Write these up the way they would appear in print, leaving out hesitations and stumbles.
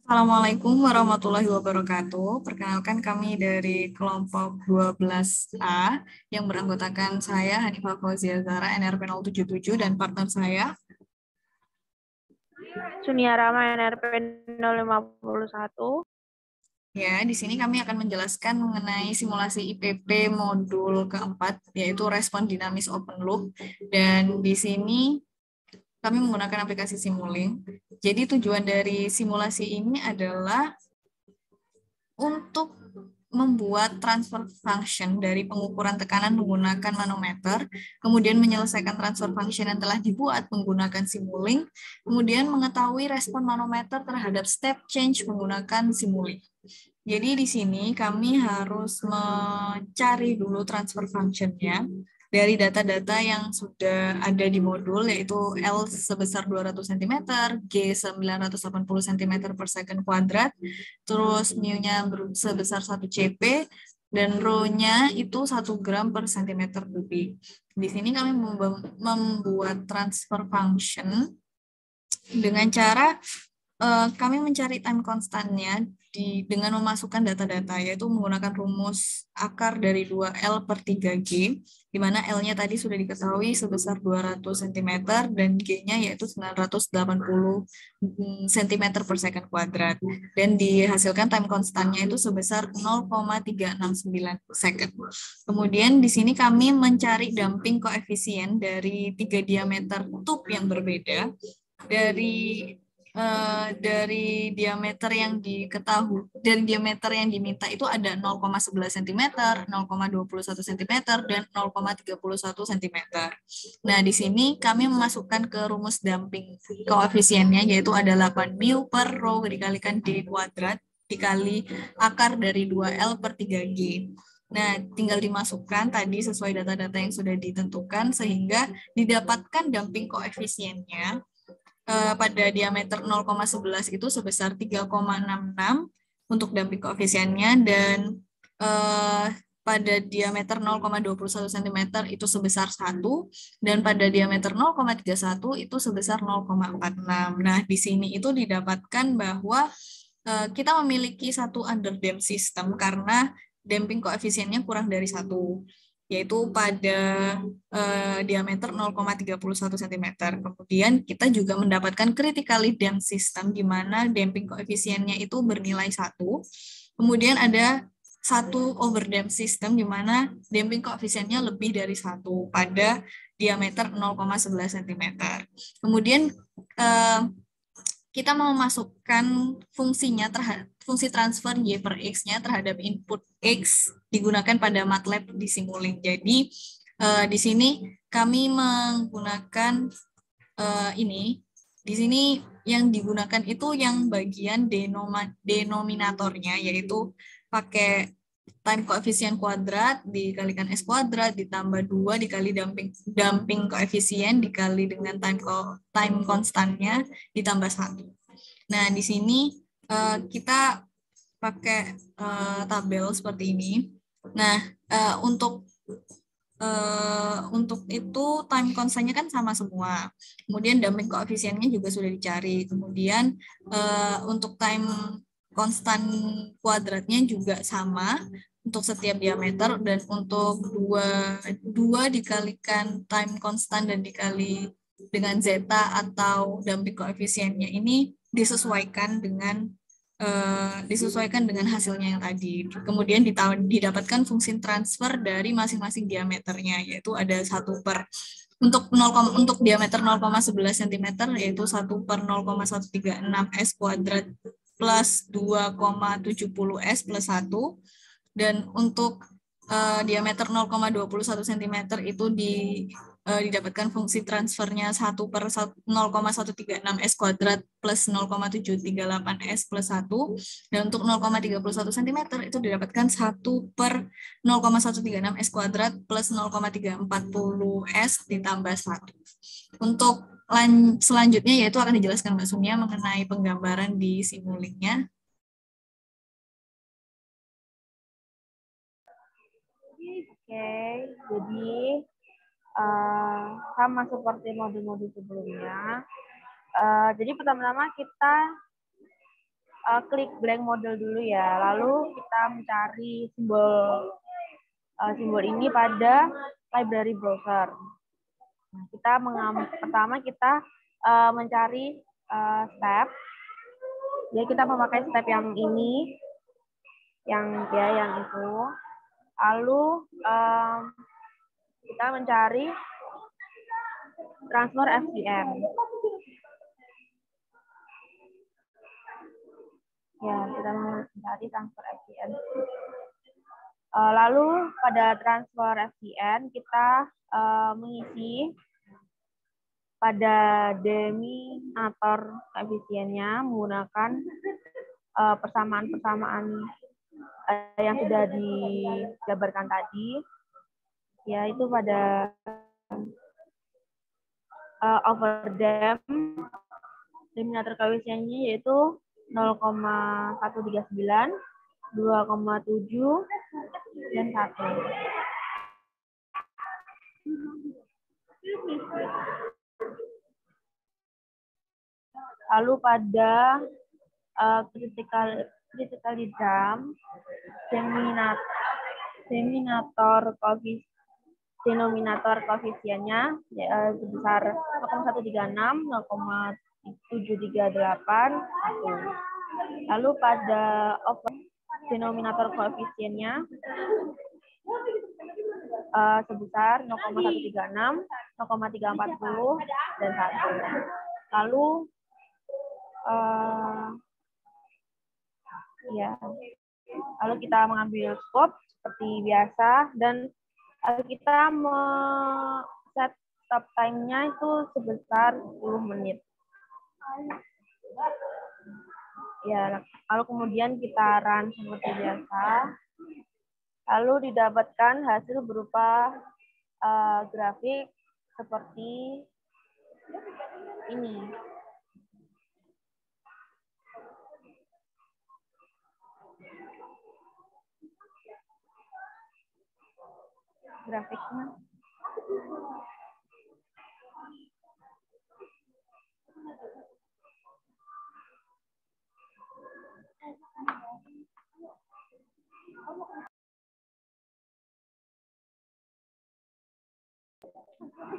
Assalamualaikum warahmatullahi wabarakatuh. Perkenalkan kami dari kelompok 12A yang beranggotakan saya Hanifah Fauzia Zahra NRP 077 dan partner saya. Sunia Rama NRP 051. Ya, di sini kami akan menjelaskan mengenai simulasi IPP modul keempat, yaitu respon dinamis open loop. Dan di sini kami menggunakan aplikasi Simulink. Jadi tujuan dari simulasi ini adalah untuk membuat transfer function dari pengukuran tekanan menggunakan manometer, kemudian menyelesaikan transfer function yang telah dibuat menggunakan Simulink, kemudian mengetahui respon manometer terhadap step change menggunakan Simulink. Jadi di sini kami harus mencari dulu transfer function-nya dari data-data yang sudah ada di modul, yaitu L sebesar 200 cm, G 980 cm per second kuadrat, terus mu-nya sebesar 1 cp, dan rho-nya itu 1 gram per cm kubik. Di sini kami membuat transfer function dengan cara kami mencari time constantnya dengan memasukkan data-data, yaitu menggunakan rumus akar dari 2L per 3G, di mana L-nya tadi sudah diketahui sebesar 200 cm dan G-nya yaitu 980 cm per second kuadrat. Dan dihasilkan time constantnya itu sebesar 0,369 second. Kemudian di sini kami mencari damping koefisien dari 3 diameter tube yang berbeda, dari diameter yang diminta itu ada 0,11 cm, 0,21 cm, dan 0,31 cm. Nah, di sini kami memasukkan ke rumus damping koefisiennya, yaitu ada 8 mu per rho dikalikan D kuadrat dikali akar dari 2L per 3G. Nah, tinggal dimasukkan tadi sesuai data-data yang sudah ditentukan sehingga didapatkan damping koefisiennya pada diameter 0,11 itu sebesar 3,66 untuk damping koefisiennya, dan pada diameter 0,21 cm itu sebesar 1, dan pada diameter 0,31 itu sebesar 0,46. Nah, di sini itu didapatkan bahwa kita memiliki satu underdamped system karena damping koefisiennya kurang dari 1, yaitu pada diameter 0,31 cm. Kemudian kita juga mendapatkan critically damped system di mana damping koefisiennya itu bernilai 1. Kemudian ada satu overdamped system di mana damping koefisiennya lebih dari 1 pada diameter 0,11 cm. Kemudian kita mau masukkan fungsi transfer Y per X-nya terhadap input X digunakan pada MATLAB di Simulink. Jadi di sini kami menggunakan ini. Di sini yang digunakan itu yang bagian denominatornya, yaitu pakai time koefisien kuadrat dikalikan S kuadrat ditambah 2 dikali damping koefisien dikali dengan time konstannya ditambah 1. Nah, di sini kita pakai tabel seperti ini. Nah, untuk itu time constantnya kan sama semua. Kemudian damping koefisiennya juga sudah dicari. Kemudian untuk time konstan kuadratnya juga sama untuk setiap diameter, dan untuk dua dikalikan time konstan dan dikali dengan zeta atau damping koefisiennya ini disesuaikan dengan hasilnya yang tadi. Kemudian didapatkan fungsi transfer dari masing-masing diameternya, yaitu ada 1 per untuk diameter 0,11 cm yaitu 1 per 0,136 S kuadrat plus 2,70 S plus 1, dan untuk diameter 0,21 cm itu didapatkan fungsi transfernya 1 per 0,136 S kuadrat plus 0,738 S plus 1, dan untuk 0,31 cm itu didapatkan 1 per 0,136 S kuadrat plus 0,340 S ditambah 1. Untuk selanjutnya yaitu akan dijelaskan Mbak Sumia mengenai penggambaran di Simulinknya. Oke, jadi sama seperti modul-modul sebelumnya. Jadi pertama-tama kita klik blank model dulu ya. Lalu kita mencari simbol ini pada library browser. Nah, pertama kita mencari step. Jadi kita memakai step yang ini, yang itu. Lalu kita mencari transfer FCM. Ya, kita mencari transfer FCM. Lalu pada transfer FCM kita mengisi pada denominator koefisiennya menggunakan persamaan-persamaan yang sudah dijabarkan tadi, yaitu pada overdam denominator koefisiennya yaitu 0,139, 2,7, dan 1. Lalu pada critical denominator koefisiennya sebesar 0,136, 0,738, 1. Lalu pada denominator koefisiennya sebesar 0,136, 0,340, dan 1. Lalu lalu kita mengambil scope seperti biasa dan kita set stop time-nya itu sebesar 10 menit. Ya, lalu kemudian kita run seperti biasa. Lalu didapatkan hasil berupa grafik seperti ini. Grafiknya.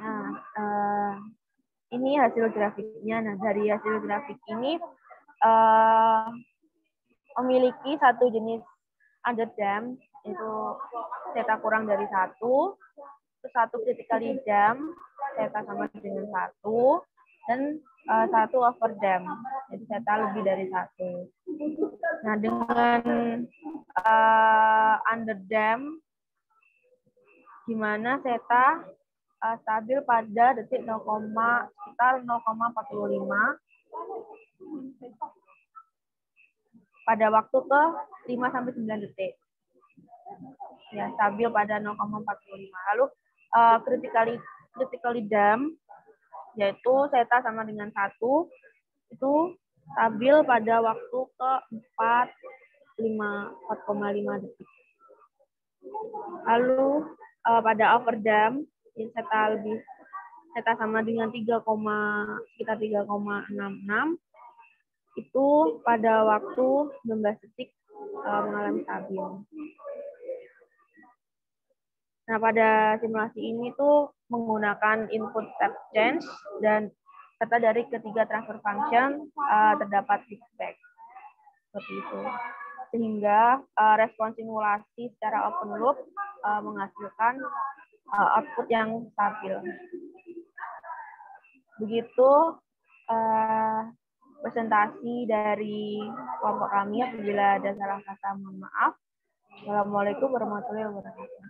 Nah, ini hasil grafiknya. Nah, dari hasil grafik ini memiliki satu jenis underdam, itu theta kurang dari 1, terus satu critically dam, theta sama dengan 1, dan satu overdam, jadi theta lebih dari 1. Nah, dengan underdam, di mana theta stabil pada detik sekitar 0,45 pada waktu ke 5-9 detik. Ya, stabil pada 0,45. Lalu critically dam, yaitu theta sama dengan 1, itu stabil pada waktu ke 4,5 detik. Lalu pada overdam, theta sama dengan sekitar 3,66, itu pada waktu 19 detik mengalami stabil. Nah, pada simulasi ini tuh menggunakan input step change dan serta dari ketiga transfer function terdapat feedback. Seperti itu. Sehingga respon simulasi secara open loop menghasilkan output yang stabil. Begitu presentasi dari kelompok kami. Apabila ada salah kata, mohon maaf. Assalamualaikum warahmatullahi wabarakatuh.